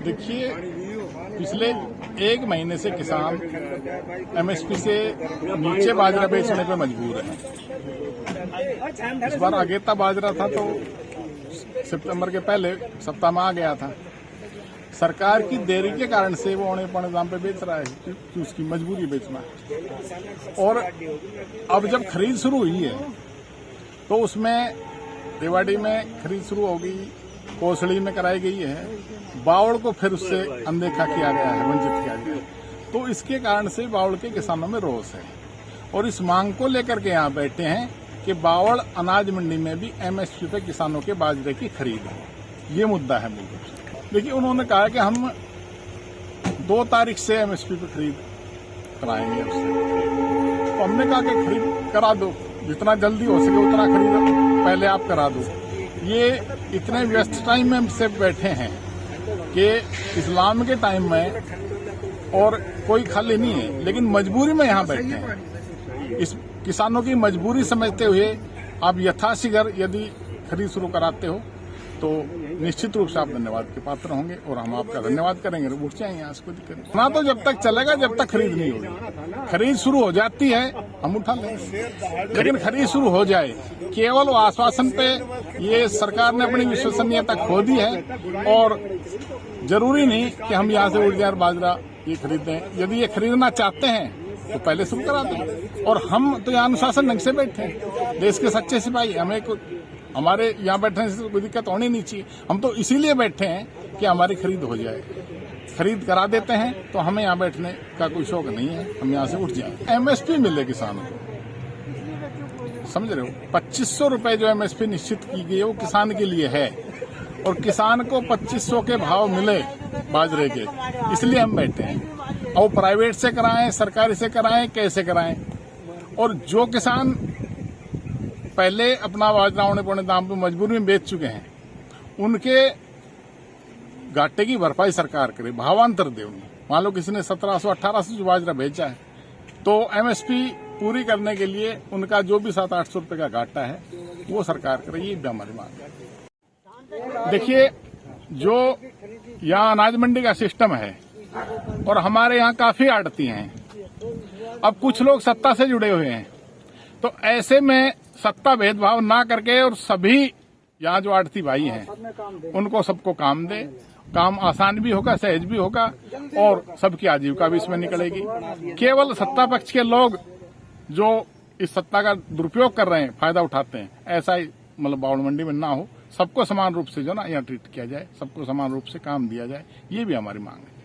देखिए, पिछले एक महीने से किसान एमएसपी से नीचे बाजरा बेचने पे मजबूर है। इस बार अगेता बाजरा था तो सितंबर के पहले सप्ताह में आ गया था। सरकार की देरी के कारण से वो औने पौने दाम पे बेच रहा है क्योंकि उसकी मजबूरी बेचना है। और अब जब खरीद शुरू हुई है तो उसमें रेवाड़ी में खरीद शुरू होगी, कोसड़ी में कराई गई है, बावड़ को फिर उससे अनदेखा किया गया है, वंचित किया गया है। तो इसके कारण से बावड़ के किसानों में रोष है और इस मांग को लेकर के यहाँ बैठे हैं कि बावड़ अनाज मंडी में भी एमएसपी पे किसानों के बाजरे की खरीद हो। ये मुद्दा है मूल रूप से। देखिए, उन्होंने कहा कि हम 2 तारीख से एमएसपी पे खरीद कराएंगे उससे। तो हमने कहा कि खरीद करा दो, जितना जल्दी हो सके उतना खरीद पहले आप करा दो। ये इतने व्यस्त टाइम में हमसे बैठे हैं कि इस्लाम के टाइम में और कोई खाली नहीं है, लेकिन मजबूरी में यहाँ बैठे हैं। इस किसानों की मजबूरी समझते हुए आप यथाशीघ्र यदि खरीद शुरू कराते हो तो निश्चित रूप से आप धन्यवाद के पात्र होंगे और हम आपका धन्यवाद करेंगे। उठ जाएंगे, यहाँ से कोई दिक्कत नहीं। ना तो जब तक चलेगा जब तक खरीद नहीं होगी। खरीद शुरू हो जाती है हम उठा लेंगे, लेकिन खरीद शुरू हो जाए केवल वो आश्वासन पे ये सरकार ने अपनी विश्वसनीयता खो दी है। और जरूरी नहीं कि हम यहाँ से उर्जा बाजरा ये खरीदें। यदि ये खरीदना चाहते हैं तो पहले शुरू करा दें। और हम तो यहाँ अनुशासन ढंग से बैठे हैं, देश के सच्चे सिपाही। हमें हमारे यहाँ बैठने से कोई दिक्कत होनी नहीं चाहिए। हम तो इसीलिए बैठे हैं कि हमारी खरीद हो जाए। खरीद करा देते हैं तो हमें यहाँ बैठने का कोई शौक नहीं है, हम यहाँ से उठ जाए। एमएसपी मिले किसानों को, समझ रहे हो? 2500 रुपए जो एमएसपी निश्चित की गई है वो किसान के लिए है और किसान को 2500 के भाव मिले बाजरे के, इसलिए हम बैठे हैं। और प्राइवेट से कराएं, सरकारी से कराएं, कैसे कराएं। और जो किसान पहले अपना बाजरा औने पौने दाम पे मजबूरी में बेच चुके हैं, उनके घाटे की भरपाई सरकार करे, भावांतर दे उन्हें। मान लो किसी ने 1700-1800 जो बाजरा बेचा है तो एमएसपी पूरी करने के लिए उनका जो भी 700-800 रुपए का घाटा है वो सरकार करे। ये भी हमारी मांग है। देखिए, जो यहाँ अनाज मंडी का सिस्टम है और हमारे यहाँ काफी आड़ती हैं। अब कुछ लोग सत्ता से जुड़े हुए हैं, तो ऐसे में सत्ता भेदभाव ना करके और सभी यहाँ जो आड़ती भाई हैं उनको सबको काम दे। काम आसान भी होगा, सहज भी होगा और सबकी आजीविका भी इसमें निकलेगी। केवल सत्ता पक्ष के लोग जो इस सत्ता का दुरुपयोग कर रहे हैं, फायदा उठाते हैं, ऐसा ही मतलब बावड़ मंडी में ना हो। सबको समान रूप से जो ना यहाँ ट्रीट किया जाए, सबको समान रूप से काम दिया जाए, ये भी हमारी मांग है।